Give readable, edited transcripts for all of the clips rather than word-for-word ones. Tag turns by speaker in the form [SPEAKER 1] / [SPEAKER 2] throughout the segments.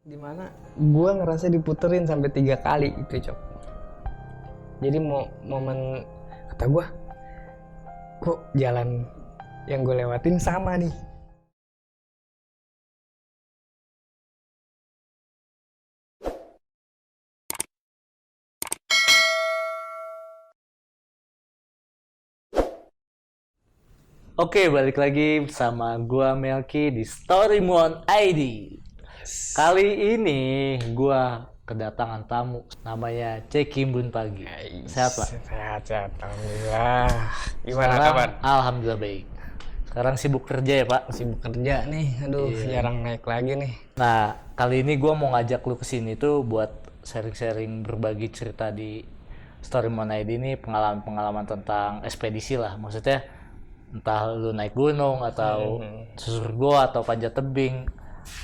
[SPEAKER 1] Dimana gue ngerasa diputerin sampai 3 kali itu, Cok. Jadi momen kata gue, kok jalan yang gue lewatin sama nih.
[SPEAKER 2] Oke, balik lagi bersama gua Melki di Storymon ID. Kali ini gua kedatangan tamu namanya Ceki Bun Pagi. Sehat, Pak?
[SPEAKER 1] Sehat, alhamdulillah. Gimana
[SPEAKER 2] Sekarang,
[SPEAKER 1] kabar?
[SPEAKER 2] alhamdulillah baik. Sekarang sibuk kerja ya, Pak?
[SPEAKER 1] Sibuk kerja nih, aduh jarang naik lagi nih.
[SPEAKER 2] Nah, kali ini gua mau ngajak lu ke sini tuh buat sharing-sharing berbagi cerita di Storymon ID ini, pengalaman-pengalaman tentang ekspedisi lah. Maksudnya entah lu naik gunung atau susur gua atau panjat tebing,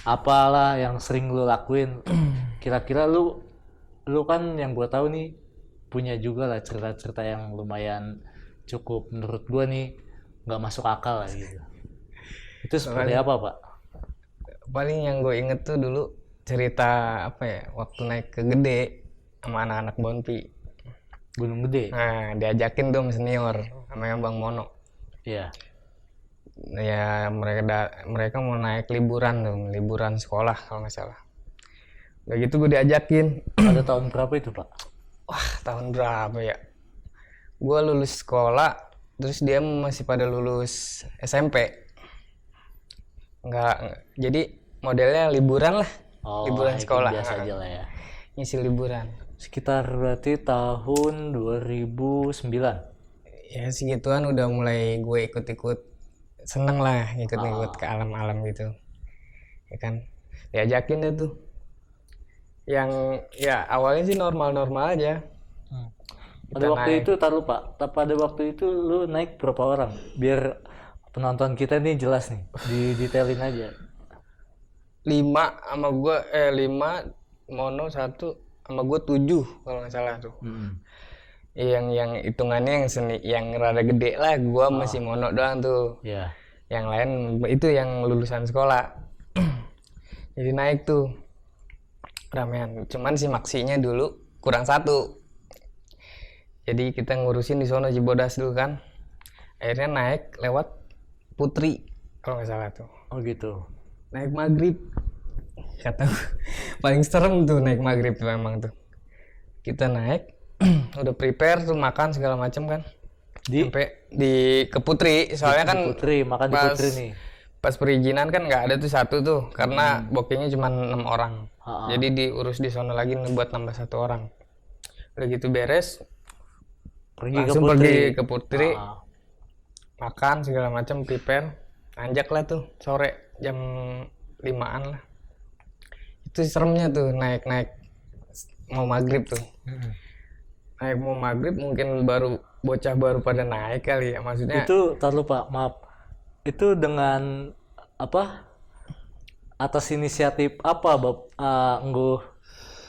[SPEAKER 2] apalah yang sering lu lakuin. Kira-kira lu kan yang gua tahu nih punya juga lah cerita-cerita yang lumayan cukup menurut gua nih nggak masuk akal lah gitu. Itu seperti apa, Pak?
[SPEAKER 1] Paling yang gue inget tuh dulu cerita apa ya, waktu naik ke Gede sama anak-anak Bonpi.
[SPEAKER 2] Gunung Gede.
[SPEAKER 1] Nah, diajakin tuh sama senior, namanya Bang Mono.
[SPEAKER 2] Iya.
[SPEAKER 1] Ya mereka mau naik liburan sekolah kalau nggak salah. Udah gitu gue diajakin.
[SPEAKER 2] Pada tahun berapa itu, Pak?
[SPEAKER 1] Wah, tahun berapa ya? Gue lulus sekolah, terus dia masih pada lulus SMP. Jadi modelnya liburan lah,
[SPEAKER 2] Oh,
[SPEAKER 1] liburan
[SPEAKER 2] hiking
[SPEAKER 1] sekolah.
[SPEAKER 2] biasa aja lah ya.
[SPEAKER 1] Ngisi liburan.
[SPEAKER 2] Sekitar berarti tahun 2009.
[SPEAKER 1] Ya segituan udah mulai gue ikut-ikut, seneng lah ikut-ikut ke alam-alam gitu. Ya kan, diajakin deh tuh. Yang ya awalnya sih normal-normal aja.
[SPEAKER 2] Pada waktu itu, taruh Pak, pada waktu itu lu naik berapa orang? Biar penonton kita nih jelas nih, didetailin aja.
[SPEAKER 1] 5 sama gue, 5 Mono 1 sama gue 7 kalau nggak salah tuh. Yang hitungannya yang seni, yang rada gede lah, gue masih Mono doang tuh.
[SPEAKER 2] Ya.
[SPEAKER 1] Yang lain itu yang lulusan sekolah. Jadi naik tuh ramean. Cuman si maksinya dulu kurang 1. Jadi kita ngurusin di sono Cibodas dulu kan. Akhirnya naik lewat Putri kalau nggak salah tuh.
[SPEAKER 2] Oh gitu.
[SPEAKER 1] Naik maghrib. Kata paling serem tuh naik maghrib tuh emang tuh. Kita naik udah prepare tuh makan segala macam kan. Sampai di ke Putri, soalnya kan
[SPEAKER 2] Putri, makan di Putri nih.
[SPEAKER 1] Pas perizinan kan nggak ada tuh 1 tuh karena bookingnya cuma 6 orang. Jadi diurus di sono lagi buat nambah 1 orang. Udah gitu beres, langsung pergi ke Putri, makan segala macam, prepare, anjak lah tuh sore jam 5-an lah. Itu seremnya tuh naik mau maghrib tuh. Naik mau maghrib mungkin bocah baru pada naik kali ya, maksudnya.
[SPEAKER 2] Itu taruh Pak, maaf. Itu dengan apa? Atas inisiatif apa, Ngguh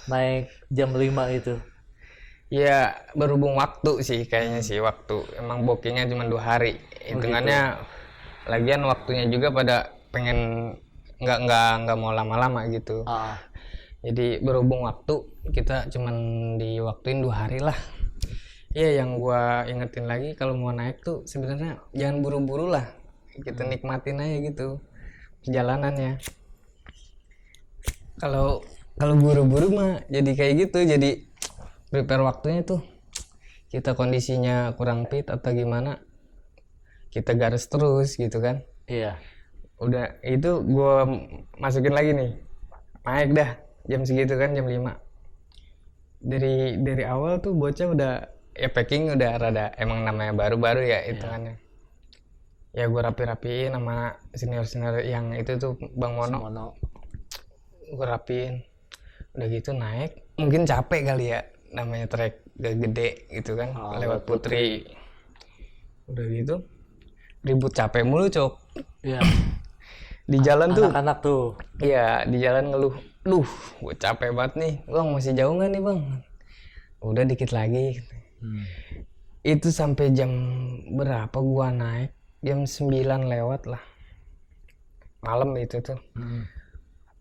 [SPEAKER 2] naik jam 5 itu?
[SPEAKER 1] Ya berhubung waktu sih kayaknya sih, waktu emang bookingnya cuma 2 hari hitungannya. Lagian waktunya juga pada pengen nggak mau lama-lama gitu. Jadi berhubung waktu kita cuman diwaktuin 2 hari lah. Iya, yang gua ingetin lagi kalau mau naik tuh sebenarnya jangan buru-buru lah, kita nikmatin aja gitu perjalanannya. Kalau buru-buru mah jadi kayak gitu, jadi prepare waktunya tuh kita kondisinya kurang fit atau gimana, kita garis terus gitu kan.
[SPEAKER 2] Iya.
[SPEAKER 1] Udah itu gue masukin lagi nih, naik dah jam segitu kan, jam 5. Dari awal tuh bocah udah ya packing udah rada, emang namanya baru-baru ya hitungannya. Ya gue rapi-rapiin sama senior-senior yang itu tuh Bang Mono. Gue rapiin. Udah gitu naik, mungkin capek kali ya, namanya trek gede gitu kan, lewat Putri. Udah gitu ribut capek mulu, Cok.
[SPEAKER 2] Iya.
[SPEAKER 1] Di jalan tuh
[SPEAKER 2] Anak-anak tuh.
[SPEAKER 1] iya, di jalan ngeluh, gue capek banget nih Bang, masih jauh nggak nih Bang? Udah dikit lagi. Itu sampai jam berapa gua naik? Jam 9 lewat lah malam itu tuh.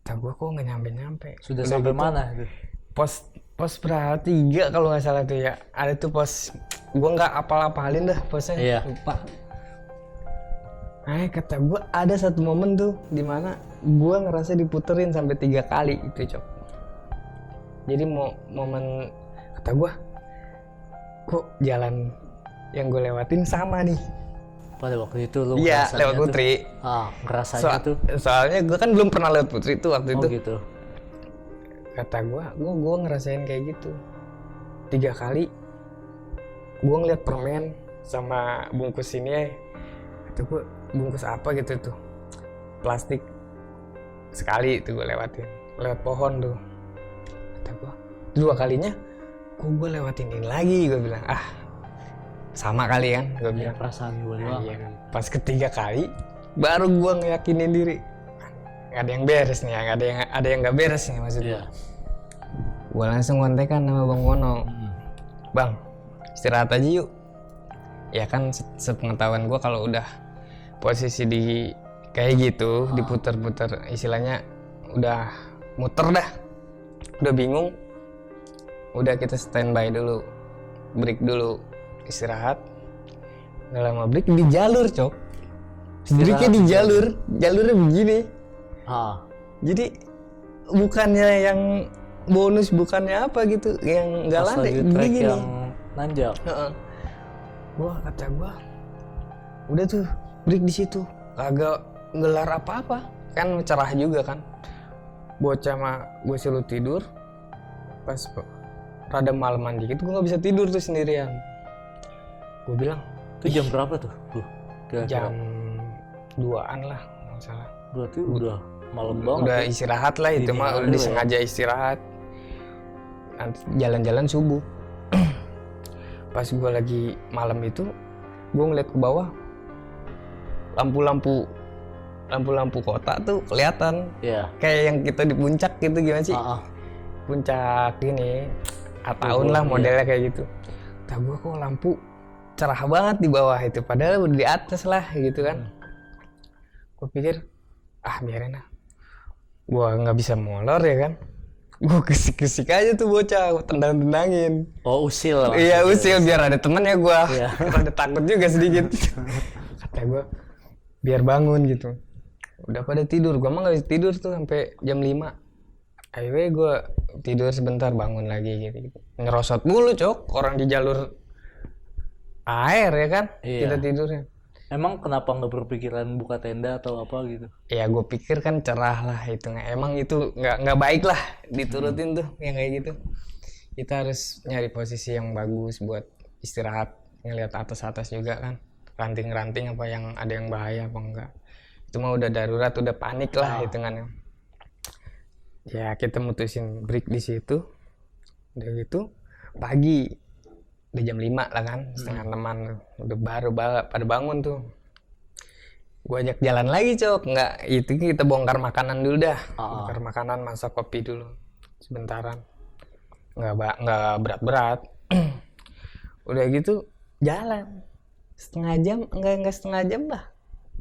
[SPEAKER 1] kata gue kok nggak nyampe.
[SPEAKER 2] Sudah
[SPEAKER 1] Udah
[SPEAKER 2] sampai
[SPEAKER 1] gitu,
[SPEAKER 2] mana itu?
[SPEAKER 1] pos berapa 3 kalau nggak salah tuh ya, ada tuh pos, gue nggak apalin dah posnya,
[SPEAKER 2] Iya.
[SPEAKER 1] lupa. Nah kata gue ada satu momen tuh dimana gue ngerasa diputerin sampai 3 kali itu Cok. Jadi momen kata gue kok jalan yang gue lewatin sama nih.
[SPEAKER 2] Pada waktu itu lu
[SPEAKER 1] Iya
[SPEAKER 2] ngerasanya
[SPEAKER 1] lewat
[SPEAKER 2] tuh-
[SPEAKER 1] Putri.
[SPEAKER 2] ngerasanya tuh.
[SPEAKER 1] Soalnya gue kan belum pernah lewat Putri tuh waktu
[SPEAKER 2] Oh
[SPEAKER 1] itu.
[SPEAKER 2] gitu.
[SPEAKER 1] Kata gue ngerasain kayak gitu 3 kali. Gue ngeliat permen sama bungkus ini ya. Kata gue bungkus apa gitu tuh, plastik. Sekali itu gue lewatin lewat pohon tuh. Kata gue 2 kalinya kok gue lewatin ini lagi, gue bilang sama kali kan, gue
[SPEAKER 2] Ya,
[SPEAKER 1] bilang.
[SPEAKER 2] perasaan gue doang.
[SPEAKER 1] Iya. Pas ketiga kali baru gue ngeyakinin diri nggak ada yang beres nih, ada yang nggak beres nih maksudnya.
[SPEAKER 2] Iya.
[SPEAKER 1] Gue langsung kontekan sama Bang Mono, Bang istirahat aja yuk. Ya kan sepengetahuan gue kalau udah posisi di kayak gitu diputer-puter, istilahnya udah muter dah, udah bingung, udah kita standby dulu, break dulu, istirahat. Nggak lama break di jalur Cok, breaknya di jalurnya begini. Jadi bukannya yang bonus, bukannya apa gitu, yang nggak
[SPEAKER 2] Pas
[SPEAKER 1] landai
[SPEAKER 2] lagi track
[SPEAKER 1] begini.
[SPEAKER 2] yang nanjak.
[SPEAKER 1] Kata gua udah tuh break di situ, kagak ngelar apa-apa kan, cerah juga kan. Bocah mah gue suruh tidur, pas rada malaman dikit gue nggak bisa tidur tuh sendirian. Gue bilang
[SPEAKER 2] Itu jam berapa tuh? Kira-kira.
[SPEAKER 1] jam 2-an lah nggak salah.
[SPEAKER 2] Berarti udah malam banget.
[SPEAKER 1] Udah
[SPEAKER 2] ya?
[SPEAKER 1] istirahat lah itu
[SPEAKER 2] Dini
[SPEAKER 1] mah,
[SPEAKER 2] hari
[SPEAKER 1] udah
[SPEAKER 2] lah ya.
[SPEAKER 1] disengaja istirahat. Nanti jalan-jalan subuh. Pas gue lagi malam itu, gue ngeliat ke bawah, lampu-lampu kota tuh kelihatan.
[SPEAKER 2] Iya.
[SPEAKER 1] Kayak yang kita di puncak gitu, gimana sih? Puncak ini, tahun lah modelnya kayak gitu. Kata gue kok lampu cerah banget di bawah itu, padahal udah di atas lah gitu kan. Gue pikir, biarin lah. Gue nggak bisa molor ya kan. Gue kesik-kesik aja tuh bocah, gue tendang-tendangin.
[SPEAKER 2] Oh usil lah.
[SPEAKER 1] Iya usil biar ada temen ya gue.
[SPEAKER 2] Iya.
[SPEAKER 1] Ada takut juga sedikit. Kata gue biar bangun gitu. Udah pada tidur, gue mah nggak bisa tidur tuh sampai jam 5. Akhirnya gue tidur sebentar, bangun lagi gitu. Ngerosot mulu Cok, orang di jalur air ya kan.
[SPEAKER 2] Iya.
[SPEAKER 1] Kita tidurnya.
[SPEAKER 2] Emang kenapa nggak berpikiran buka tenda atau apa gitu?
[SPEAKER 1] Ya gue pikir kan cerah lah itu, emang itu nggak baik lah diturutin tuh yang kayak gitu. Kita harus nyari posisi yang bagus buat istirahat, ngeliat atas juga kan, ranting-ranting apa yang ada yang bahaya apa enggak. Itu mah udah darurat, udah panik lah hitungannya. Ya kita mutusin break di situ. Udah gitu pagi udah jam 5 lah kan, setengah 6-an udah baru pada bangun tuh. Gue ajak jalan lagi Cok, nggak itu kita bongkar makanan dulu dah. Bongkar makanan, masak kopi dulu sebentaran, nggak berat-berat. Udah gitu jalan setengah jam, enggak setengah jam lah,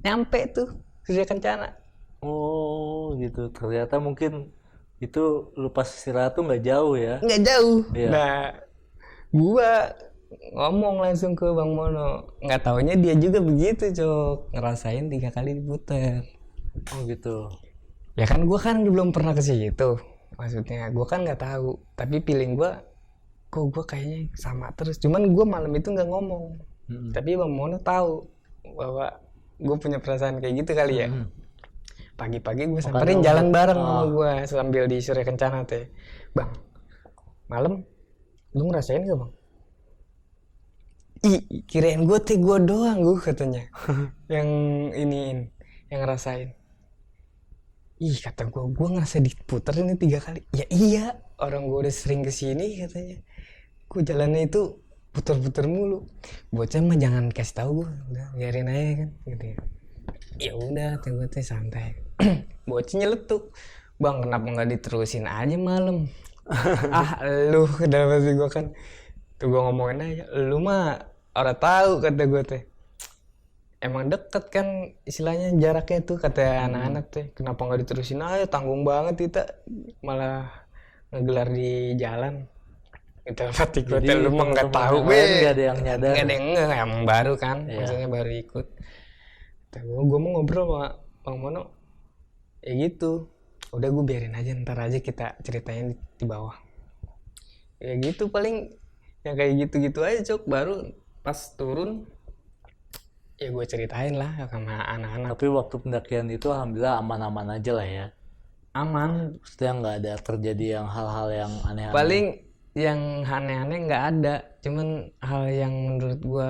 [SPEAKER 1] nyampe tuh Surya Kencana.
[SPEAKER 2] Oh gitu, ternyata mungkin itu lu pas istirahat tuh nggak jauh ya?
[SPEAKER 1] Nggak jauh.
[SPEAKER 2] Iya.
[SPEAKER 1] Nah gua ngomong langsung ke Bang Mono, nggak taunya dia juga begitu Cok, ngerasain 3 kali diputer.
[SPEAKER 2] Oh gitu.
[SPEAKER 1] Ya kan gua kan belum pernah ke situ, maksudnya gua kan nggak tahu, tapi feeling gua kok gua kayaknya sama terus. Cuman gua malam itu nggak ngomong, tapi Bang Mono tahu bahwa gua punya perasaan kayak gitu kali ya. Pagi-pagi gua samperin jalan bareng sama gua sambil di Surya Kencana teh. Bang, malam lu ngerasain gak Bang? Kirain gue doang gue katanya yang iniin, yang ngerasain. Kata gue ngerasa diputer ini 3 kali. Ya iya, orang gue udah sering kesini katanya. Gue jalannya itu puter-puter mulu. Bocah mah jangan kasih tahu gue, udah biarin aja kan gitu ya. Ya udah, gue teh santai. Bocah nyeletuk, Bang kenapa nggak diterusin aja malam? Lu dalam hati gue kan tuh gue ngomongin aja, lu mah orang tahu kata gue teh, emang deket kan istilahnya jaraknya tuh kata anak-anak tuh, kenapa nggak diterusin aja, tanggung banget kita malah ngegelar di jalan. Itu Fatih
[SPEAKER 2] Jadi
[SPEAKER 1] hotel lu mah nggak
[SPEAKER 2] teman-teman
[SPEAKER 1] tahu
[SPEAKER 2] yang lain nggak ada yang nyadar.
[SPEAKER 1] nggak ada yang nge, emang baru kan,
[SPEAKER 2] Iya.
[SPEAKER 1] maksudnya baru ikut. Gue mau ngobrol sama Bang Mono, ya gitu, udah gue biarin aja, ntar aja kita ceritain di bawah. Ya gitu paling, yang kayak gitu-gitu aja Cok. Baru pas turun ya gue ceritain lah sama anak-anak.
[SPEAKER 2] Tapi waktu pendakian itu alhamdulillah aman-aman aja lah ya.
[SPEAKER 1] Aman.
[SPEAKER 2] Maksudnya nggak ada terjadi yang hal-hal yang aneh-aneh.
[SPEAKER 1] Paling yang aneh-aneh nggak ada, cuman hal yang menurut gue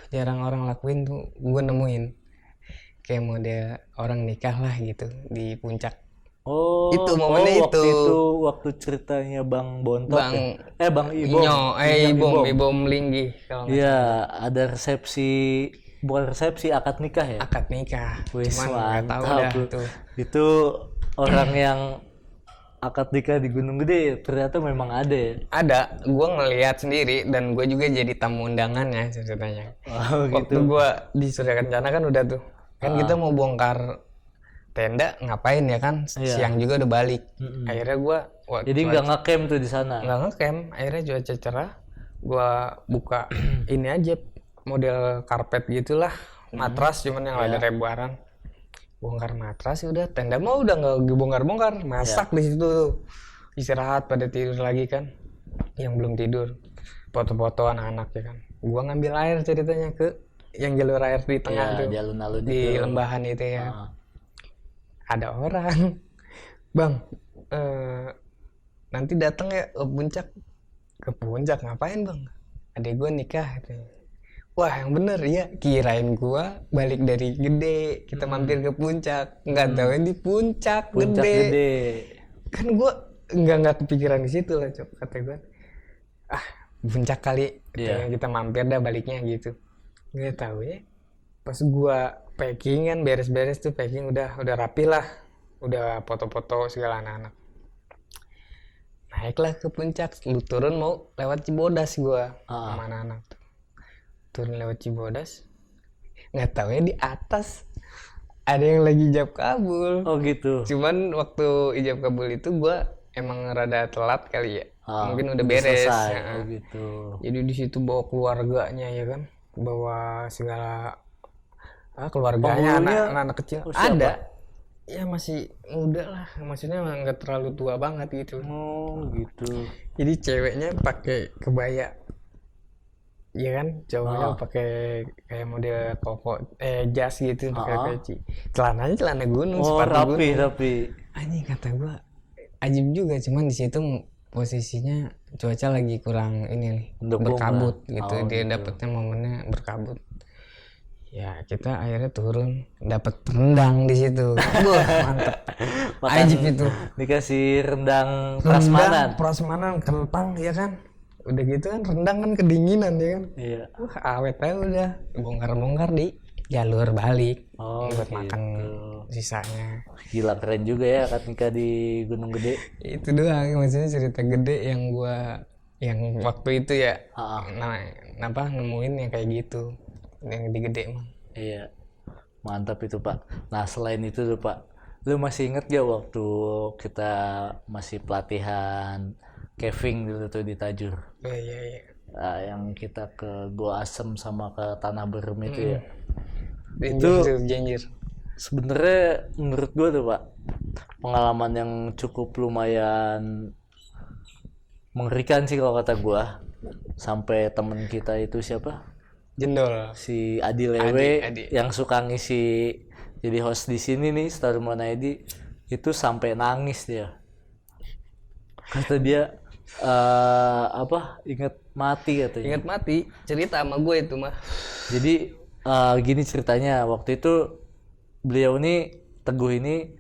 [SPEAKER 1] jarang orang lakuin tuh gue nemuin, kayak model orang nikah lah gitu di puncak.
[SPEAKER 2] Oh,
[SPEAKER 1] Itu momennya
[SPEAKER 2] waktu
[SPEAKER 1] itu.
[SPEAKER 2] itu waktu ceritanya Bang Bontot
[SPEAKER 1] Bang
[SPEAKER 2] ya? Bang Ibom.
[SPEAKER 1] Ibom Linggi kalau nggak
[SPEAKER 2] Iya, ada resepsi, bukan resepsi, akad nikah ya?
[SPEAKER 1] akad nikah.
[SPEAKER 2] Wis,
[SPEAKER 1] Cuman nggak tahu
[SPEAKER 2] mantap
[SPEAKER 1] dah
[SPEAKER 2] tuh.
[SPEAKER 1] tuh.
[SPEAKER 2] Itu orang yang akad nikah di Gunung Gede ternyata memang ada ya.
[SPEAKER 1] Ada, gue ngelihat sendiri dan gue juga jadi tamu undangannya ceritanya.
[SPEAKER 2] Oh,
[SPEAKER 1] Waktu
[SPEAKER 2] gitu.
[SPEAKER 1] gue di Surya Kencana kan udah tuh, kan kita mau bongkar tenda ngapain ya kan,
[SPEAKER 2] Iya.
[SPEAKER 1] siang juga udah balik. Akhirnya gue
[SPEAKER 2] Jadi nggak ngecamp tuh di sana.
[SPEAKER 1] nggak ngecamp, akhirnya cuaca cerah, gue buka ini aja model karpet gitulah, matras cuman yang ada rebaran, bongkar matras, ya udah, tenda mau udah nggak dibongkar-bongkar, masak di situ tuh. Istirahat pada tidur lagi kan, yang belum tidur foto-foto anak-anak ya kan, gua ngambil air ceritanya ke yang jalur air di tengah
[SPEAKER 2] Ya,
[SPEAKER 1] tuh,
[SPEAKER 2] di alun-alun
[SPEAKER 1] di
[SPEAKER 2] itu.
[SPEAKER 1] lembahan itu ya.
[SPEAKER 2] Ah.
[SPEAKER 1] Ada orang, bang, nanti datang ya ke puncak ngapain bang, adek gua nikah katanya. Wah yang bener ya, kirain gua balik dari Gede kita mampir ke puncak, nggak tahu di puncak,
[SPEAKER 2] Puncak Gede.
[SPEAKER 1] kan gua nggak kepikiran di situ lah Cok, kata gua puncak kali, katanya kita mampir dah baliknya gitu. Nggak tahu ya, pas gua packing kan, beres-beres tuh packing udah rapi lah, udah foto-foto segala anak-anak, naiklah ke puncak, lu turun mau lewat Cibodas gua sama anak-anak tuh. Turun lewat Cibodas, nggak tahu ya di atas ada yang lagi ijab kabul.
[SPEAKER 2] Oh gitu.
[SPEAKER 1] Cuman waktu ijab kabul itu gua emang rada telat kali ya, mungkin udah
[SPEAKER 2] Udah
[SPEAKER 1] beres.
[SPEAKER 2] selesai.
[SPEAKER 1] Ya.
[SPEAKER 2] Oh gitu.
[SPEAKER 1] Jadi di situ bawa keluarganya ya kan, bawa segala keluarganya,
[SPEAKER 2] Penghulunya
[SPEAKER 1] anak-anak kecil
[SPEAKER 2] siapa?
[SPEAKER 1] ada. Ya masih muda lah, maksudnya nggak terlalu tua banget gitu.
[SPEAKER 2] Oh gitu.
[SPEAKER 1] Jadi ceweknya pakai kebaya, iya kan, cowoknya pakai kayak model koko jas gitu, pakai peci, celananya celana gunung,
[SPEAKER 2] Oh
[SPEAKER 1] sepatu
[SPEAKER 2] rapi
[SPEAKER 1] gunung.
[SPEAKER 2] rapi.
[SPEAKER 1] Anjing kata gua ajib juga, cuman di situ posisinya cuaca lagi kurang ini nih,
[SPEAKER 2] Mendukung
[SPEAKER 1] berkabut
[SPEAKER 2] lah.
[SPEAKER 1] gitu. Dia dapetnya momennya berkabut. Ya kita akhirnya turun, dapat rendang di situ. Wah mantep, ajib itu.
[SPEAKER 2] Dikasih rendang prasmanan.
[SPEAKER 1] Prasmanan kentang ya kan. Udah gitu kan rendang kan kedinginan ya kan.
[SPEAKER 2] Iya.
[SPEAKER 1] Wah awet aja udah, bongkar-bongkar di jalur balik buat
[SPEAKER 2] gitu.
[SPEAKER 1] makan sisanya.
[SPEAKER 2] Gila keren juga ya akad nikah di Gunung Gede.
[SPEAKER 1] Itu doang maksudnya cerita gede yang gua yang waktu itu ya. Nemuin yang kayak gitu, yang di Gede mah.
[SPEAKER 2] Iya. Mantap itu Pak. Nah selain itu tuh Pak, lu masih inget gak waktu kita masih pelatihan caving dulu tuh di Tajur?
[SPEAKER 1] Iya.
[SPEAKER 2] Nah, yang kita ke Gua Asem sama ke Tanah Berem itu ya.
[SPEAKER 1] Itu janjir.
[SPEAKER 2] Sebenarnya menurut gua tuh Pak, pengalaman yang cukup lumayan mengerikan sih kalau kata gua. Sampai temen kita itu siapa?
[SPEAKER 1] Jendol.
[SPEAKER 2] Si Adi Lewe
[SPEAKER 1] Adi.
[SPEAKER 2] yang suka ngisi jadi host di sini nih Story Monaidi, itu sampai nangis dia. Kata dia ingat mati katanya.
[SPEAKER 1] Ingat mati, cerita sama gue itu mah.
[SPEAKER 2] Jadi gini ceritanya, waktu itu beliau ini Teguh ini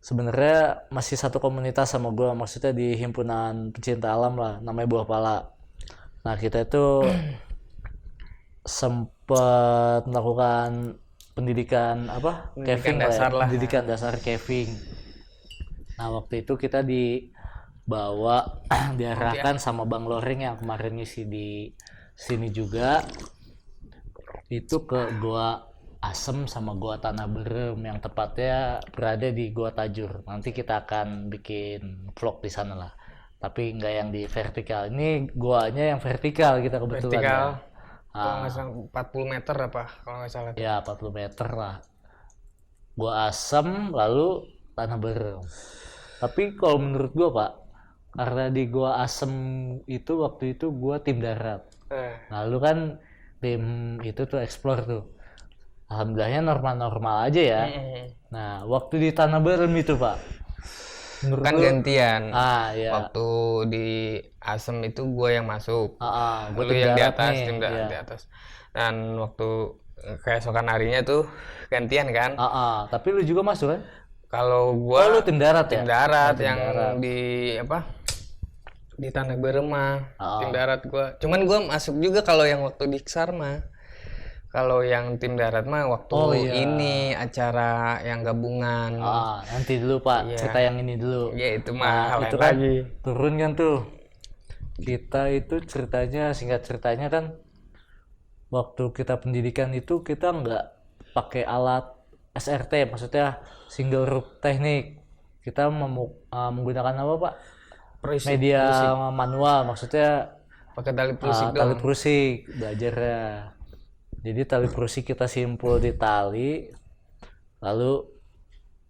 [SPEAKER 2] sebenarnya masih satu komunitas sama gue, maksudnya di himpunan pecinta alam lah, namanya Buah Pala. Nah kita itu sempat melakukan pendidikan caving
[SPEAKER 1] dasar lah.
[SPEAKER 2] Pendidikan dasar caving. Nah waktu itu kita dibawa diarahkan sama Bang Loring yang kemarin ngisi di sini juga, itu ke Gua Asem sama Gua Tanah Berem yang tepatnya berada di Gua Tajur. Nanti kita akan bikin vlog di sana lah. Tapi nggak yang di vertikal. Ini guanya yang vertikal kita kebetulan.
[SPEAKER 1] Vertikal.
[SPEAKER 2] Ya.
[SPEAKER 1] Kalau nggak salah 40 meter apa kalau nggak salah.
[SPEAKER 2] Ya 40 meter lah. Gua Asem lalu Tanah Berem. Tapi kalau menurut gua Pak, karena di Gua Asem itu waktu itu gua tim darat. Lalu kan tim itu tuh explore tuh. Alhamdulillahnya normal-normal aja ya. Nah, waktu di Tanah Berem itu Pak, menurut
[SPEAKER 1] Kan
[SPEAKER 2] lu,
[SPEAKER 1] gantian.
[SPEAKER 2] ya.
[SPEAKER 1] Waktu di Asem itu gue yang masuk.
[SPEAKER 2] Gue
[SPEAKER 1] Lu
[SPEAKER 2] tim
[SPEAKER 1] yang di
[SPEAKER 2] darat
[SPEAKER 1] atas,
[SPEAKER 2] nih,
[SPEAKER 1] tim
[SPEAKER 2] ya.
[SPEAKER 1] di atas. Dan waktu keesokan harinya tuh gantian kan.
[SPEAKER 2] Tapi lu juga masuk kan?
[SPEAKER 1] Kalau gua
[SPEAKER 2] lu tim darat
[SPEAKER 1] tim
[SPEAKER 2] ya?
[SPEAKER 1] darat
[SPEAKER 2] Tim
[SPEAKER 1] yang
[SPEAKER 2] darat.
[SPEAKER 1] di apa? Di Tanah Berem mah.
[SPEAKER 2] Oh.
[SPEAKER 1] Tim darat gua. Cuman gua masuk juga kalau yang waktu di Ksar mah. Kalau yang tim darat mah waktu ini acara yang gabungan.
[SPEAKER 2] Nanti dulu Pak,
[SPEAKER 1] Iya.
[SPEAKER 2] cerita yang ini dulu.
[SPEAKER 1] Ya itu mah hal
[SPEAKER 2] itu
[SPEAKER 1] lain
[SPEAKER 2] kan
[SPEAKER 1] lagi.
[SPEAKER 2] turun kan tuh. Kita itu ceritanya, singkat ceritanya kan, waktu kita pendidikan itu kita nggak pakai alat SRT, maksudnya single rope teknik. Kita menggunakan apa Pak? Media manual, maksudnya
[SPEAKER 1] pakai tali prusik dong.
[SPEAKER 2] tali prusik belajarnya. Jadi tali prusik kita simpul di tali, lalu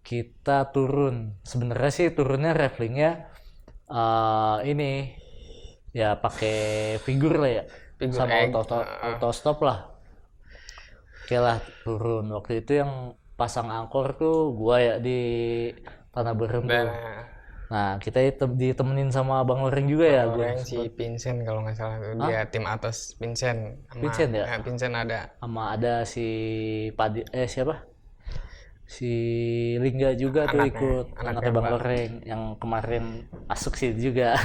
[SPEAKER 2] kita turun. Sebenarnya sih turunnya ravelingnya ini ya pakai figur lah ya,
[SPEAKER 1] Figur
[SPEAKER 2] sama
[SPEAKER 1] egg.
[SPEAKER 2] auto stop lah. Oke lah turun. Waktu itu yang pasang angkor tuh gua ya di Tanah Berem tuh. Nah kita ditemenin sama Bang Loreng juga ya.
[SPEAKER 1] Orang si Vincent kalau nggak salah tuh. Dia tim atas Vincent.
[SPEAKER 2] Vincent ya?
[SPEAKER 1] Vincent ada.
[SPEAKER 2] Sama ada si siapa? Si Lingga juga tuh ikut, anaknya Bang Loreng yang kemarin masuk sih juga.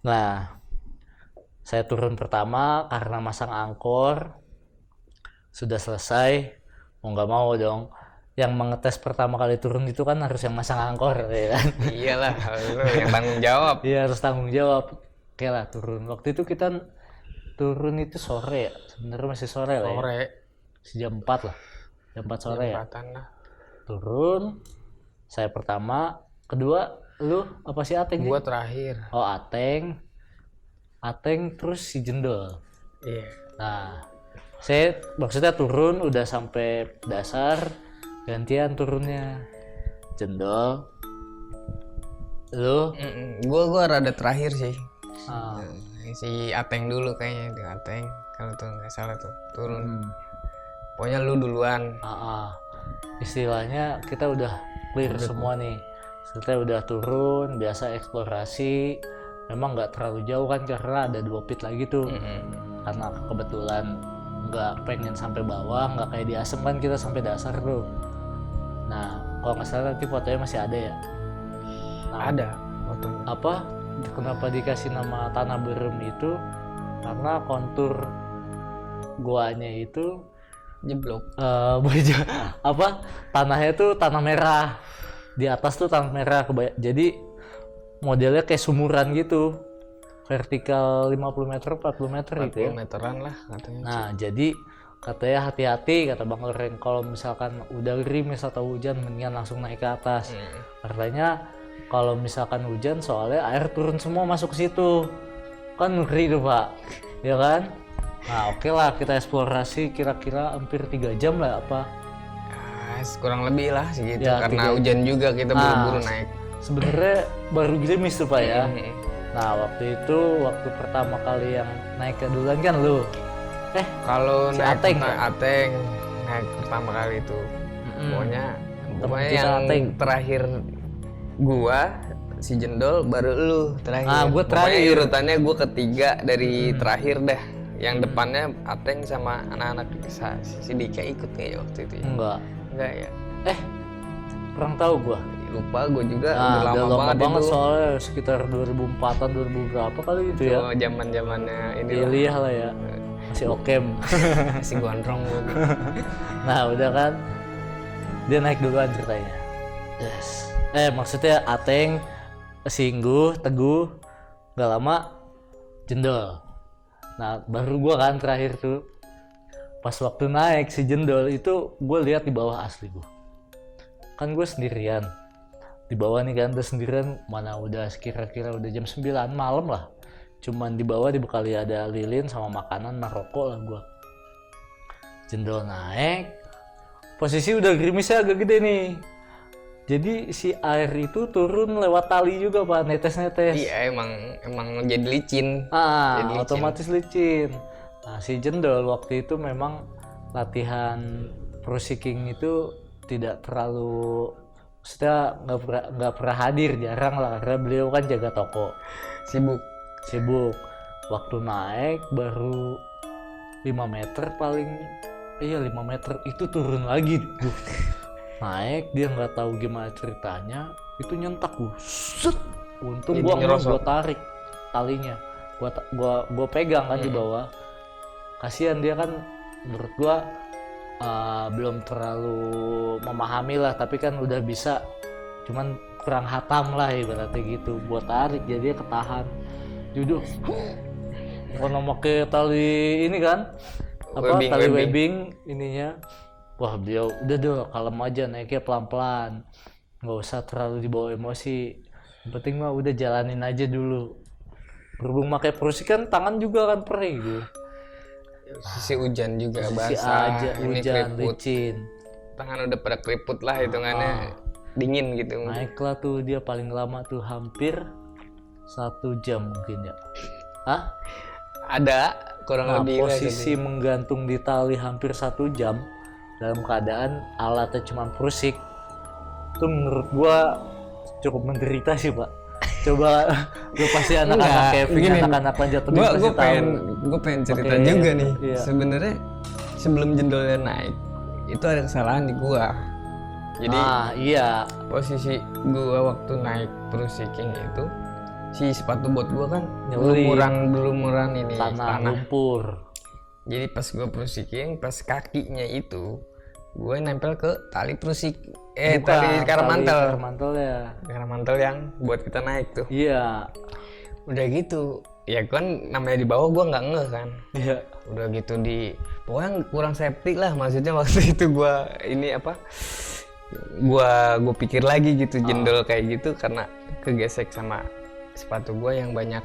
[SPEAKER 2] Nah, saya turun pertama karena masang angkor. Sudah selesai, mau nggak mau dong. Yang mengetes pertama kali turun itu kan harus yang masang angkor, ya kan?
[SPEAKER 1] Iyalah, lu yang tanggung jawab.
[SPEAKER 2] Iya harus tanggung jawab. Oke lah turun. Waktu itu kita turun itu sore ya, sebenarnya masih sore lah ya.
[SPEAKER 1] Sore.
[SPEAKER 2] Jam 4 lah. Jam 4 sore ya.
[SPEAKER 1] Lah.
[SPEAKER 2] Turun. Saya pertama, kedua lu apa sih Ateng?
[SPEAKER 1] Gua terakhir.
[SPEAKER 2] Oh Ateng. Ateng terus si Jendol.
[SPEAKER 1] Iya.
[SPEAKER 2] Nah, saya maksudnya turun udah sampai dasar, gantian turunnya. Jendol. Lu?
[SPEAKER 1] Gua rada terakhir sih.
[SPEAKER 2] Ah.
[SPEAKER 1] Si Ateng dulu kayaknya, di Ateng kalau tuh nggak salah tuh turun. Pokoknya lu duluan.
[SPEAKER 2] Istilahnya kita udah clear semua nih. Kita udah turun, biasa eksplorasi. Memang nggak terlalu jauh kan karena ada 2 pit lagi tuh. Karena kebetulan nggak pengen sampai bawah, nggak kayak di Asem kan kita sampai dasar tuh. Nah, kalau nggak salah nanti fotonya masih ada ya. Nah,
[SPEAKER 1] Ada fotonya.
[SPEAKER 2] apa? Kenapa dikasih nama Tanah Berem itu? Karena kontur guanya itu
[SPEAKER 1] Jeblok.
[SPEAKER 2] apa? Tanahnya tuh tanah merah. Di atas tuh tanah merah. Jadi modelnya kayak sumuran gitu. Vertikal 50 meter, 40 meter gitu ya.
[SPEAKER 1] 40 meteran lah katanya.
[SPEAKER 2] Nah, jadi katanya hati-hati kata Bang Loreng kalau misalkan udah gerimis atau hujan mendingan langsung naik ke atas. Katanya kalau misalkan hujan soalnya air turun semua masuk ke situ. Kan ngeri tuh, Pak. Ya kan? Nah, oke lah kita eksplorasi kira-kira hampir 3 jam lah apa.
[SPEAKER 1] Kurang lebih lah segitu
[SPEAKER 2] Ya,
[SPEAKER 1] karena hujan juga kita buru-buru naik.
[SPEAKER 2] Sebenarnya baru gerimis tuh Pak ya. Nah, waktu itu waktu pertama kali yang naik ke duluan kan lu.
[SPEAKER 1] Kalau
[SPEAKER 2] si
[SPEAKER 1] naik
[SPEAKER 2] Ateng,
[SPEAKER 1] Ateng naik pertama kali itu. Pokoknya
[SPEAKER 2] kita
[SPEAKER 1] yang
[SPEAKER 2] Ateng.
[SPEAKER 1] terakhir gua si Jendol baru lu terakhir.
[SPEAKER 2] Gua
[SPEAKER 1] Pokoknya
[SPEAKER 2] terakhir.
[SPEAKER 1] urutannya gua ketiga dari terakhir dah. Yang depannya Ateng sama anak-anak si Dika ikut kayak waktu itu.
[SPEAKER 2] Enggak
[SPEAKER 1] ya.
[SPEAKER 2] kurang tahu gua.
[SPEAKER 1] Lupa gua juga
[SPEAKER 2] Nah,
[SPEAKER 1] udah lama banget itu.
[SPEAKER 2] soalnya sekitar 2004-an 2000 berapa kali itu ya.
[SPEAKER 1] Oh, zaman-zamannya ini
[SPEAKER 2] Iliyah lah ya. Masih okem.
[SPEAKER 1] si gondrong gitu.
[SPEAKER 2] Nah, udah kan dia naik duluan ceritanya. Yes. Maksudnya Ateng, Singguh, Teguh, nggak lama Jendol. Nah, baru gua kan terakhir tuh. Pas waktu naik si Jendol itu gue lihat di bawah asli gue. Kan gue sendirian. Di bawah nih kan udah sendirian, mana udah kira-kira udah jam 9 malam lah. Cuman di bawah dibekali ada lilin sama makanan, rokok lah gue. Jendol naik, posisi udah gerimisnya agak gede nih. Jadi si air itu turun lewat tali juga Pak, netes-netes.
[SPEAKER 1] Iya emang jadi licin.
[SPEAKER 2] Jadi otomatis licin. Nah si Jendol waktu itu memang latihan pro seeking itu tidak terlalu, maksudnya nggak pernah hadir, jarang lah karena beliau kan jaga toko. Sibuk. Waktu naik baru 5 meter paling, 5 meter itu turun lagi. Naik dia nggak tahu gimana ceritanya, itu nyentak gue. Set. Untung gue tarik talinya, gue pegang kan di bawah. Kasihan dia kan, menurut gue belum terlalu memahami lah, tapi kan udah bisa, cuman kurang hatam lah ibaratnya gitu. Buat tarik jadi dia ketahan. Duduk. Kalau pakai tali ini kan, tali webbing ininya. Wah beliau udah kalem aja, naiknya pelan-pelan, nggak usah terlalu dibawa emosi, yang penting mah udah jalanin aja dulu. Berhubung pakai perusi kan tangan juga kan perih gitu.
[SPEAKER 1] Sisi hujan juga
[SPEAKER 2] basah,
[SPEAKER 1] ini
[SPEAKER 2] hujan
[SPEAKER 1] keriput.
[SPEAKER 2] licin,
[SPEAKER 1] Tangan udah pada keriput lah hitungannya, dingin gitu.
[SPEAKER 2] Naiklah tuh dia paling lama tuh hampir 1 jam mungkin ya.
[SPEAKER 1] Ada kurang lebih
[SPEAKER 2] posisi menggantung di tali hampir 1 jam dalam keadaan alatnya cuma prusik, itu menurut gua cukup menderita sih Pak. Coba lu pasti anak-anak Kevin, anak-anak Panjat Tebing pasti tahu.
[SPEAKER 1] Gue pengen cerita juga nih. Iya. Sebenarnya sebelum Jendolnya naik itu ada kesalahan di gua. Jadi posisi gua waktu naik pro seeking itu, si sepatu bot gua kan belumuran ini tanah
[SPEAKER 2] lumpur.
[SPEAKER 1] Jadi pas gue pro seeking, pas kakinya itu gue nempel ke tali tali karamantel yang buat kita naik tuh.
[SPEAKER 2] Iya.
[SPEAKER 1] Udah gitu, ya kan namanya di bawah gue nggak ngeh kan.
[SPEAKER 2] Iya.
[SPEAKER 1] Udah gitu pokoknya kurang safety lah, maksudnya waktu itu gue gue pikir lagi gitu Jendol kayak gitu karena kegesek sama sepatu gue yang banyak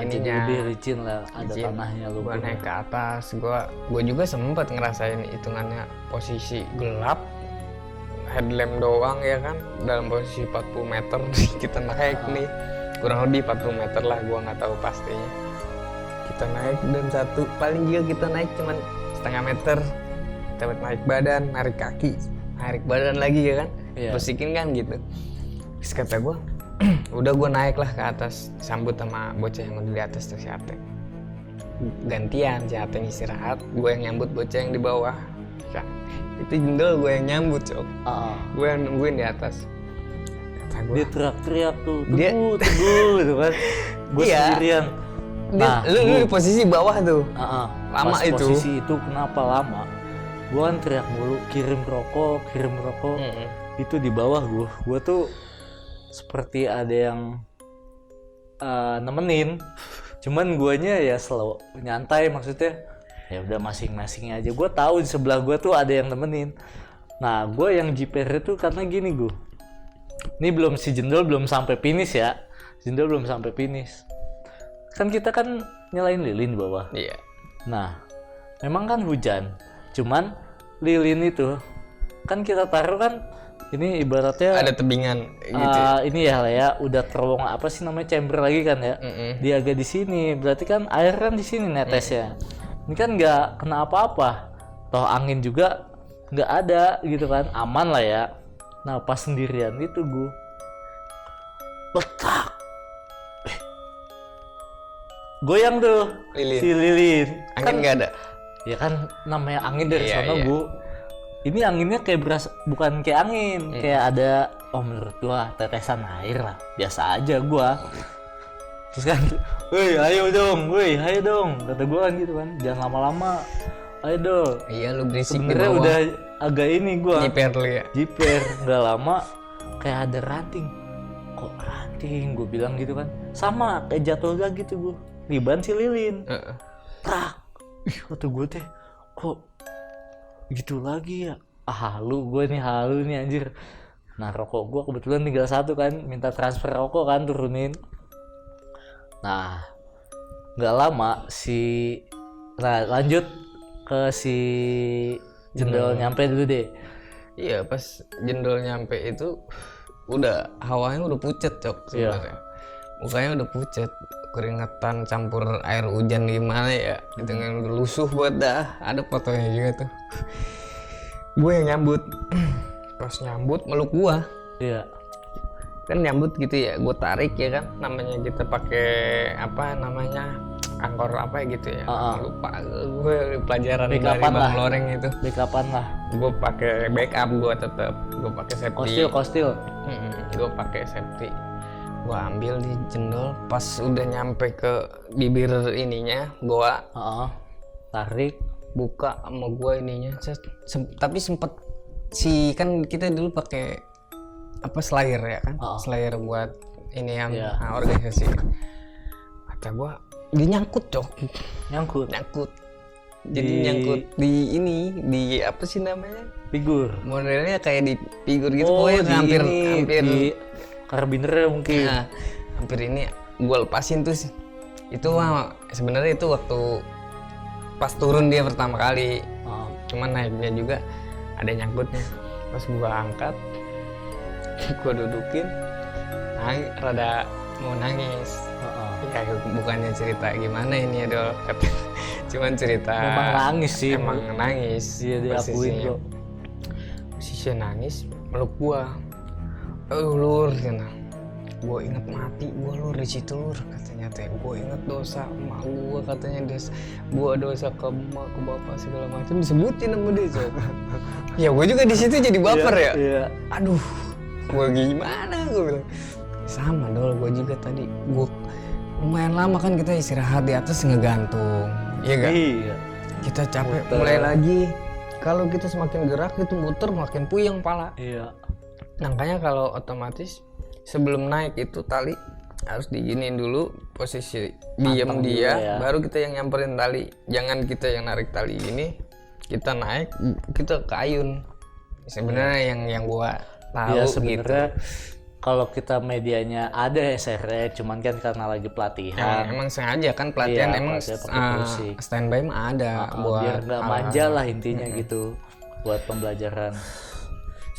[SPEAKER 1] ininya,
[SPEAKER 2] lebih licin lah, ada tanahnya lu.
[SPEAKER 1] Gue naik ke atas, gue juga sempat ngerasain hitungannya posisi gelap, headlamp doang ya kan, dalam posisi 40 meter kita naik nih, kurang lebih 40 meter lah, gue nggak tahu pastinya. Kita naik dan paling juga kita naik cuman setengah meter, kita naik badan, narik kaki, narik badan lagi ya kan, posikin kan gitu. Terus kata gue, udah gue naik lah ke atas, sambut sama bocah yang udah di atas tuh si Ate. Gantian si Ate istirahat, gue yang nyambut bocah yang di bawah. Ya, itu Jendol gue yang nyambut Cok. Gue yang nungguin di atas.
[SPEAKER 2] Kata gue, dia teriak-teriak tuh, teguh gitu kan. Gue sendirian.
[SPEAKER 1] Lu di posisi bawah tuh. Lama
[SPEAKER 2] pas
[SPEAKER 1] itu.
[SPEAKER 2] Posisi itu kenapa lama? Gue kan teriak mulu, kirim rokok. Itu di bawah gue tuh seperti ada yang nemenin, cuman guanya ya slow, nyantai maksudnya. Ya udah masing-masing aja. Gue tahu di sebelah gue tuh ada yang nemenin. Nah gue yang jiper itu karena gini gue. Ini si Jendol belum sampai finish ya. Jendol belum sampai finish. Kan kita kan nyalain lilin di bawah.
[SPEAKER 1] Iya.
[SPEAKER 2] Nah memang kan hujan. Cuman lilin itu kan kita taruh kan. Ini ibaratnya
[SPEAKER 1] ada tebingan gitu.
[SPEAKER 2] Ini ya udah terowong apa sih namanya, chamber lagi kan ya. Dia agak di sini, berarti kan air kan di sini netesnya. Ini kan nggak kena apa-apa. Toh angin juga nggak ada gitu kan, aman lah ya. Nah pas sendirian itu gue letak, goyang tuh si lilin.
[SPEAKER 1] Angin nggak ada.
[SPEAKER 2] Ya kan namanya angin dari sana gue. Ini anginnya kayak bukan kayak angin, kayak ada, menurut gua tetesan air lah, biasa aja gua. Terus kan, woi ayo dong, kata gua kan gitu kan, jangan lama-lama, ayo dong.
[SPEAKER 1] Iya lu berisik.
[SPEAKER 2] Sebenarnya udah agak ini gua.
[SPEAKER 1] Jiper lu ya.
[SPEAKER 2] Jiper, nggak lama, kayak ada ranting. Kok ranting? Gua bilang gitu kan, sama kayak jatuh lagi tuh gua, riban si lilin. Prak, kata gua teh, kok gitu lagi ya. Halu nih anjir. Nah rokok gue kebetulan tinggal satu kan, minta transfer rokok kan, turunin. Nah nggak lama lanjut ke si Jendol nyampe dulu deh.
[SPEAKER 1] Iya, pas Jendol nyampe itu udah hawanya udah pucet Cok sebenarnya. Mukanya udah pucet, keringetan campur air hujan gimana ya, dengan udah lusuh buat dah. Ada fotonya juga tuh. Gue yang nyambut. Pas nyambut meluk gua.
[SPEAKER 2] Iya.
[SPEAKER 1] Kan nyambut gitu ya, gue tarik ya kan, namanya kita pakai apa namanya angkor apa ya gitu ya. Lupa gue pelajaran dari Bang Loreng itu.
[SPEAKER 2] Backupan lah.
[SPEAKER 1] Gue pakai backup, gue tetap gue pakai safety.
[SPEAKER 2] Kostil.
[SPEAKER 1] Gue pakai safety. Gue ambil di Jendol, pas udah nyampe ke bibir ininya, gue
[SPEAKER 2] tarik,
[SPEAKER 1] buka sama gue ininya. Tapi sempet si kan kita dulu pakai apa slayer ya kan, slayer buat ini yang organisasi. Kata gue dia nyangkut Cok, nyangkut. Jadi nyangkut di ini, di apa sih namanya?
[SPEAKER 2] Figur.
[SPEAKER 1] Modelnya kayak di figur gitu, pokoknya hampir
[SPEAKER 2] di karabiner mungkin.
[SPEAKER 1] Nah, hampir ini gue lepasin tuh sih. Itu sebenarnya itu waktu pas turun dia pertama kali. Cuman naiknya juga ada nyangkutnya. Pas gue angkat, gue dudukin, rada mau nangis. Ya bukannya cerita gimana ini ya cuman cerita
[SPEAKER 2] memang nangis sih.
[SPEAKER 1] Emang nangis.
[SPEAKER 2] Iya diakuin kok.
[SPEAKER 1] Posisinya nangis, meluk gua. Lur, cina. Gua inget mati gua lur di situ lur, katanya teh. Gua inget dosa emak gua, katanya gua dosa ke emak, ke bapak segala macam disebutin sama dia Cok. Ya gua juga di situ jadi baper ya.
[SPEAKER 2] Iya.
[SPEAKER 1] Aduh, gua gimana gua bilang. Sama dol, gua juga tadi. Gua lumayan lama kan kita istirahat di atas ngegantung. Iya gak?
[SPEAKER 2] Iya.
[SPEAKER 1] Kita capek mulai lagi. Kalau kita semakin gerak itu muter makin puyeng pala.
[SPEAKER 2] Iya.
[SPEAKER 1] Makanya kalau otomatis sebelum naik itu tali harus diginiin dulu, posisi diem dia, baru kita yang nyamperin tali. Jangan kita yang narik tali ini, kita naik, kita ke ayun. Sebenarnya yang gua tahu
[SPEAKER 2] ya, sebenarnya
[SPEAKER 1] gitu.
[SPEAKER 2] Kalau kita medianya ada SR, cuman kan karena lagi pelatihan.
[SPEAKER 1] Emang sengaja kan pelatihan, emang standby mah ada buat
[SPEAKER 2] biar nggak manja lah intinya gitu, buat pembelajaran.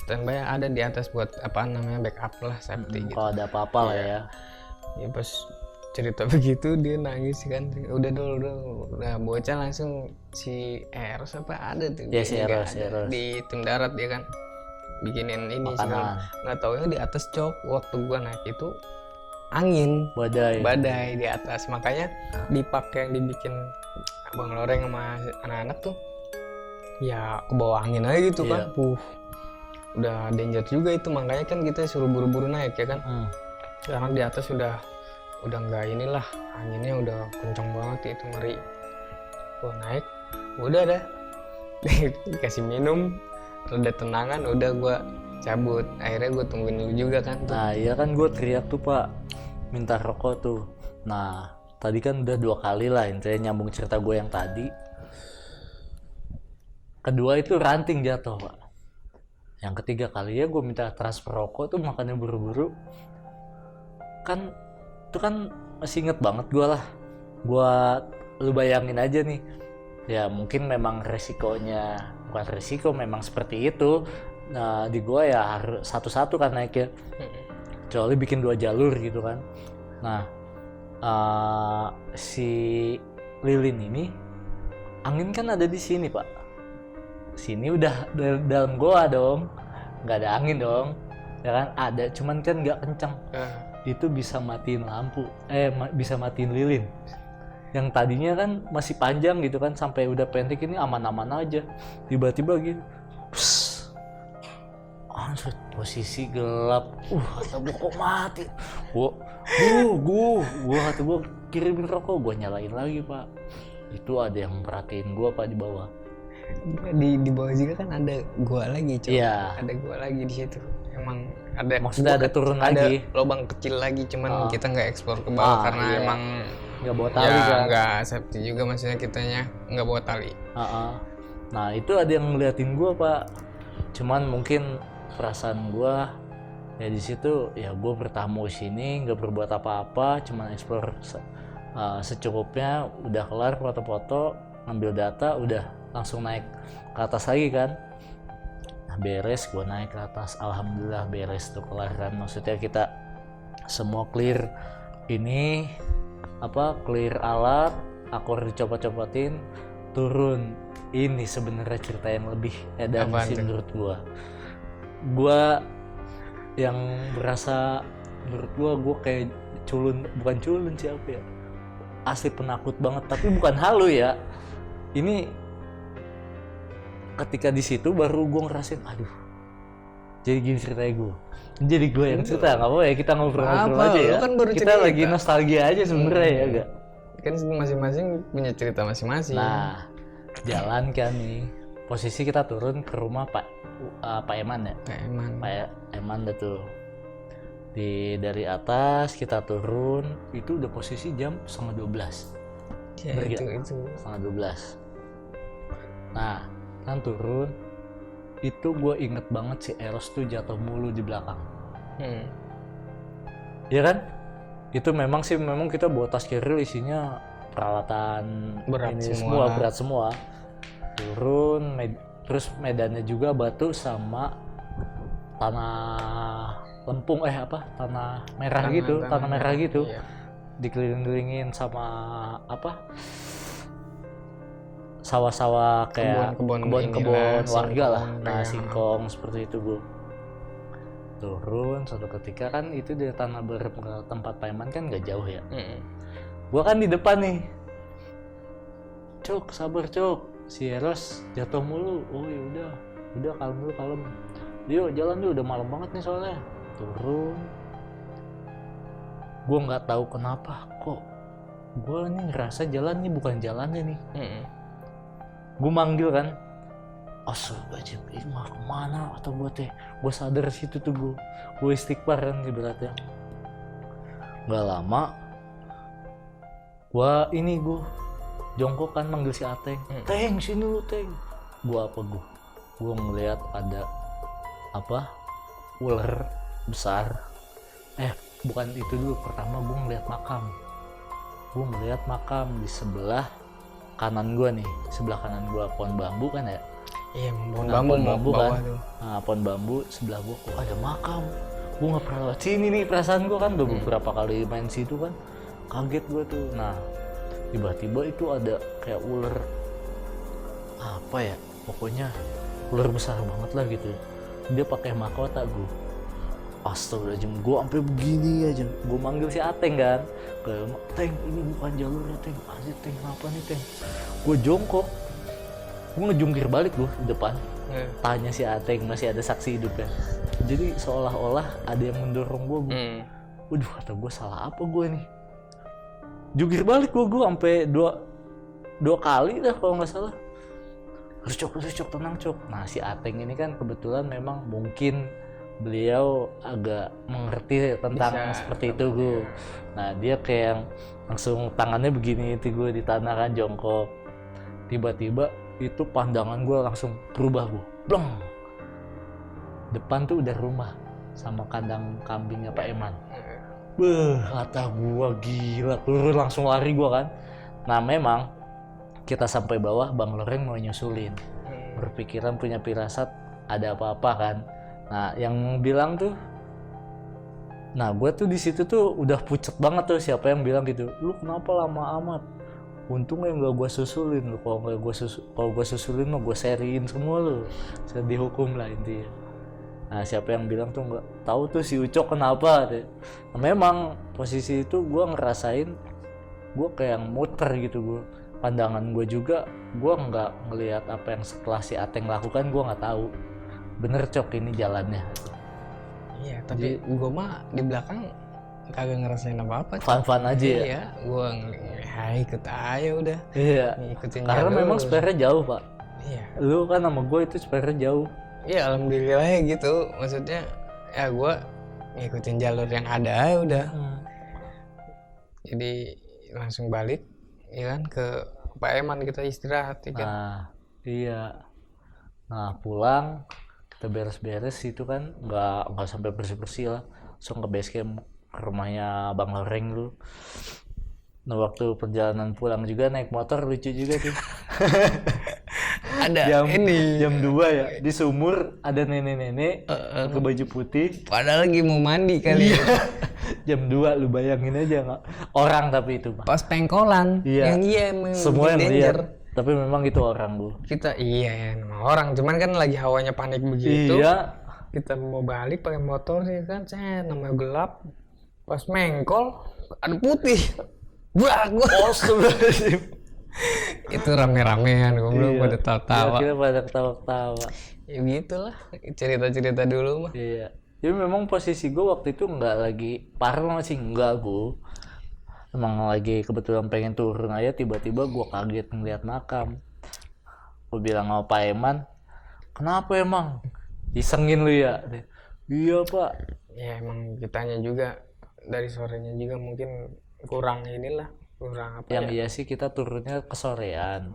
[SPEAKER 1] Standby ada di atas buat apa namanya backup lah, safety gitu.
[SPEAKER 2] Kalau ada apa-apa lah ya.
[SPEAKER 1] Ya pas cerita begitu dia nangis kan, udah udah bocah langsung si Eros apa ada tuh?
[SPEAKER 2] Ya si Eros
[SPEAKER 1] di tim darat dia kan. Bikinin ini segala nggak tahu ya di atas Cok, waktu gua naik itu angin badai di atas, makanya pipa yang dibikin Bang Loreng sama anak-anak tuh ya ke bawah angin aja gitu kan. Udah danger juga itu, makanya kan kita suruh buru-buru naik ya kan. Karena di atas udah nggak inilah, anginnya udah kencang banget itu, ngeri. Gua naik udah dah dikasih minum rada tenangan, udah gue cabut. Akhirnya gue tungguin lu juga kan tuh.
[SPEAKER 2] Nah iya kan gue teriak tuh Pak, minta rokok tuh. Nah tadi kan udah 2 kali lah, intinya nyambung cerita gue yang tadi. Kedua itu ranting jatuh Pak. Yang ketiga kali ya gue minta transfer rokok tuh, makanya buru-buru. Kan itu kan masih inget banget gue lah. Buat lu bayangin aja nih, ya mungkin memang resikonya, bukan resiko, memang seperti itu. Nah di gua ya harus satu-satu kan naiknya, kecuali bikin 2 jalur gitu kan. Nah si lilin ini angin kan ada di sini Pak, sini udah dalam gua dong, nggak ada angin dong ya kan. Ada cuman kan nggak kencang. Itu bisa matiin lampu, bisa matiin lilin. Yang tadinya kan masih panjang gitu kan, sampai udah pendek ini aman-aman aja. Tiba-tiba gitu, posisi gelap. Kata gua kok mati. Gua kata gua kirimin rokok, gua nyalain lagi Pak. Itu ada yang merhatiin gua Pak di bawah.
[SPEAKER 1] Di bawah juga kan ada gua lagi Cok.
[SPEAKER 2] Iya.
[SPEAKER 1] Ada gua lagi di situ. Emang ada,
[SPEAKER 2] maksudnya ada turun lagi,
[SPEAKER 1] lubang kecil lagi, cuman kita nggak eksplor ke bawah karena emang
[SPEAKER 2] nggak bawa tali
[SPEAKER 1] ya, nggak safety juga, maksudnya kitanya nggak bawa tali.
[SPEAKER 2] Nah itu ada yang ngeliatin gue Pak, cuman mungkin perasaan gue ya di situ ya gue bertamu sini nggak berbuat apa-apa, cuman explore secukupnya, udah kelar foto-foto, ngambil data, udah langsung naik ke atas lagi kan. Nah beres, gue naik ke atas, alhamdulillah beres tuh, kelar kan. Maksudnya kita semua clear ini clear alat, akor dicopot-copotin, turun. Ini sebenarnya cerita yang lebih edan sih menurut gua yang berasa, menurut gua kayak bukan culun sih apa ya, asli penakut banget, tapi bukan halu ya. Ini ketika di situ baru gua ngerasain, aduh jadi gini ceritanya gua, jadi gua yang cerita. Nggak apa ya, kita ngobrol-ngobrol aja ya,
[SPEAKER 1] kan baru
[SPEAKER 2] kita lagi nostalgia aja sebenarnya ya gak?
[SPEAKER 1] Kan masing-masing punya cerita masing-masing.
[SPEAKER 2] Nah jalan kan nih, posisi kita turun ke rumah Pak Eman ya. Pak Eman dah tuh. Dari atas kita turun, itu udah posisi jam 11:30.
[SPEAKER 1] Ya, itu
[SPEAKER 2] 11:30. Nah kan turun, itu gue inget banget si Eros tuh jatuh mulu di belakang. Iya kan? Itu memang kita bawa tas keril isinya peralatan
[SPEAKER 1] berat
[SPEAKER 2] ini semua berat semua. Turun, terus medannya juga batu sama tanah lempung tanah merah tanah merah gitu. Iya. Dikeliling-kelilingin sama sawah-sawah kayak kebun-kebun warga lah. Nah singkong seperti itu gue. Turun suatu ketika kan itu dari tanah tempat Pak Eman kan gak jauh ya. Gua kan di depan nih. Cuk, sabar Cuk. Si Eros jatuh mulu. Oh ya udah kalem. Yuk jalan dulu, udah malam banget nih soalnya. Turun. Gua nggak tahu kenapa kok gua nih ngerasa jalan nih bukan jalannya nih. Gua manggil kan. Astagfirullahaladzim, ini mah kemana atau gue sadar situ tuh gue istighfar kan ibaratnya. Gak lama gue jongkok kan manggil si Ateng. Teng sini lu Teng. Gue ngeliat ada ular besar. Bukan itu dulu, pertama gue ngeliat makam di sebelah kanan gue nih, sebelah kanan gue pohon bambu kan ya.
[SPEAKER 1] Iya, pohon bambu kan.
[SPEAKER 2] Nah, pohon bambu sebelah gua kok ada makam. Gua nggak pernah lewat sini nih, perasaan gua kan udah beberapa kali main situ kan. Kaget gua tuh. Nah, tiba-tiba itu ada kayak ular pokoknya ular besar banget lah gitu. Dia pakai mahkota gua. Astagfirullahaladzim, gua sampai begini aja. Gua manggil si Ateng kan. Teng, ini bukan jalurnya Teng. Asli Teng, kenapa nih Teng? Gua jongkok. Gue ngejungkir balik gue di depan. Tanya si Ateng, masih ada saksi hidupnya. Jadi seolah-olah ada yang mendorong gue. Waduh, kata gue salah apa gue nih? Jungkir balik gue sampai dua kali dah kalau nggak salah. Harus cok, tenang cok. Nah si Ateng ini kan kebetulan memang mungkin beliau agak mengerti tentang seperti itu gue. Nah dia kayak langsung tangannya begini itu gue di tanah kan jongkok. Tiba-tiba itu pandangan gue langsung berubah gue, bleng. Depan tuh udah rumah sama kandang kambingnya Pak Eman. Kata gue gila, turun langsung lari gue kan. Nah memang kita sampai bawah, Bang Loreng mau nyusulin, berpikiran punya firasat ada apa-apa kan. Nah yang bilang tuh, nah gue tuh di situ tuh udah pucet banget tuh, siapa yang bilang gitu, lu kenapa lama amat? Untungnya nggak gue susulin lu, kalau gue susulin mah gue seriin semua lu, saya dihukum lah intinya. Nah siapa yang bilang tuh nggak tahu tuh si Ucok kenapa deh. Nah, memang posisi itu gue ngerasain gue kayak muter gitu, pandangan gue juga gue nggak ngelihat apa yang setelah si Ateng lakukan, gue nggak tahu bener Cok ini jalannya.
[SPEAKER 1] Iya tapi gue mah di belakang kagak ngerasain apa-apa.
[SPEAKER 2] Fun aja ya.
[SPEAKER 1] Iya, gue ikut aja udah.
[SPEAKER 2] Iya.
[SPEAKER 1] Ikutin
[SPEAKER 2] karena
[SPEAKER 1] jalur.
[SPEAKER 2] Memang spare jauh Pak.
[SPEAKER 1] Iya.
[SPEAKER 2] Lu kan sama gue itu spare jauh.
[SPEAKER 1] Iya alhamdulillah ya gitu. Maksudnya ya gue ngikutin jalur yang ada udah. Jadi langsung balik, ya kan ke Pak Eman kita istirahat. Ya kan?
[SPEAKER 2] Nah Iya. Nah pulang kita beres-beres itu kan nggak sampai bersih-bersih lah, langsung ke base camp ke rumahnya Bang Loreng dulu. Nah waktu perjalanan pulang juga naik motor lucu juga tuh.
[SPEAKER 1] Ada ini
[SPEAKER 2] Jam 2 ya di sumur ada nenek-nenek pakai baju putih.
[SPEAKER 1] padahal lagi mau mandi kali.
[SPEAKER 2] Jam 2 lu bayangin aja nggak orang tapi itu Pak.
[SPEAKER 1] Pas pengkolan
[SPEAKER 2] Iya.
[SPEAKER 1] yang emang
[SPEAKER 2] Semua yang
[SPEAKER 1] danger.
[SPEAKER 2] lihat. Tapi memang itu orang bu.
[SPEAKER 1] Kita ya nama orang cuman kan lagi hawanya panik begitu.
[SPEAKER 2] Iya.
[SPEAKER 1] Kita mau balik pakai motor sih kan, namanya gelap. Pas mengkol ada putih. Wah, gua itu rame-ramean, gue belum pada tawa-tawa.
[SPEAKER 2] Kita pada ketawa-ketawa.
[SPEAKER 1] Ya gitulah cerita-cerita dulu mah.
[SPEAKER 2] Iya. Jadi memang posisi gue waktu itu nggak lagi parno sih, enggak gue. Emang lagi kebetulan pengen turun aja, tiba-tiba gue kaget ngeliat makam. Gue bilang sama Pak Eman, kenapa emang? Isengin lu ya? Iya Pak.
[SPEAKER 1] Ya emang kitanya juga dari sorenya juga mungkin kurang inilah, kurang apa
[SPEAKER 2] Yang
[SPEAKER 1] ya.
[SPEAKER 2] iya sih kita turunnya kesorean.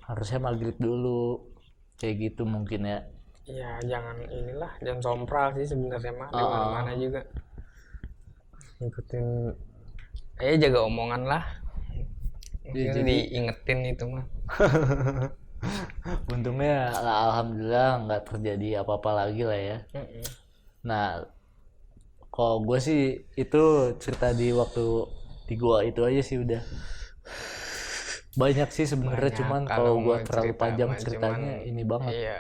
[SPEAKER 2] Harusnya maghrib dulu. Kayak gitu mungkin ya.
[SPEAKER 1] Ya jangan inilah, jangan sompral sih sebenarnya mah, di mana-mana juga. Ngikutin jaga omongan lah. Mungkin diingetin itu mah.
[SPEAKER 2] Untungnya alhamdulillah nggak terjadi apa-apa lagi lah ya. Nah, kalau gue sih itu cerita di waktu di gua itu aja sih udah. Banyak sih sebenarnya, cuman kalau gua terlalu panjang ceritanya ini banget.
[SPEAKER 1] Iya.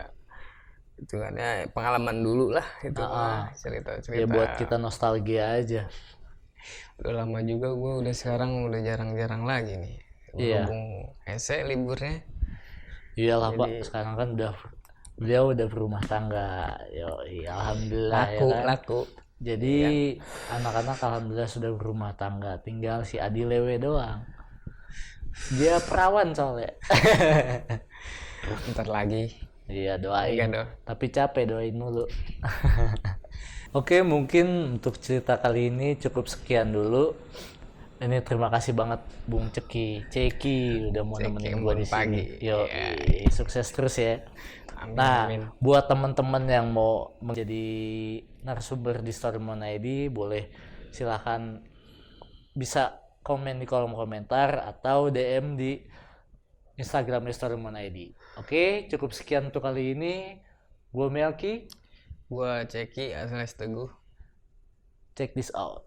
[SPEAKER 1] Itu kan ya pengalaman dulu lah itu mah, cerita-cerita.
[SPEAKER 2] Ya buat kita nostalgia aja.
[SPEAKER 1] Udah lama juga gue udah sekarang udah jarang-jarang lagi nih. Berhubung hese liburnya.
[SPEAKER 2] Iyalah Pak, sekarang kan beliau udah berumah tangga. Alhamdulillah
[SPEAKER 1] Laku,
[SPEAKER 2] ya kan?
[SPEAKER 1] laku.
[SPEAKER 2] Jadi anak-anak alhamdulillah sudah berumah tangga, tinggal si Adi Lewe doang. Dia perawan soalnya.
[SPEAKER 1] Ntar lagi.
[SPEAKER 2] Iya doain.
[SPEAKER 1] Iya,
[SPEAKER 2] Tapi capek doain mulu. Oke, mungkin untuk cerita kali ini cukup sekian dulu. Ini terima kasih banget Bung Ceki udah mau nemenin gue di sini. Yo, sukses terus ya.
[SPEAKER 1] Amin,
[SPEAKER 2] Nah,
[SPEAKER 1] amin.
[SPEAKER 2] buat teman-teman yang mau menjadi narasumber di Storymon ID, boleh silahkan bisa komen di kolom komentar atau DM di Instagram Storymon ID. Oke, cukup sekian untuk kali ini. Gue Melki.
[SPEAKER 1] Gue Ceki alias Teguh.
[SPEAKER 2] Check this out.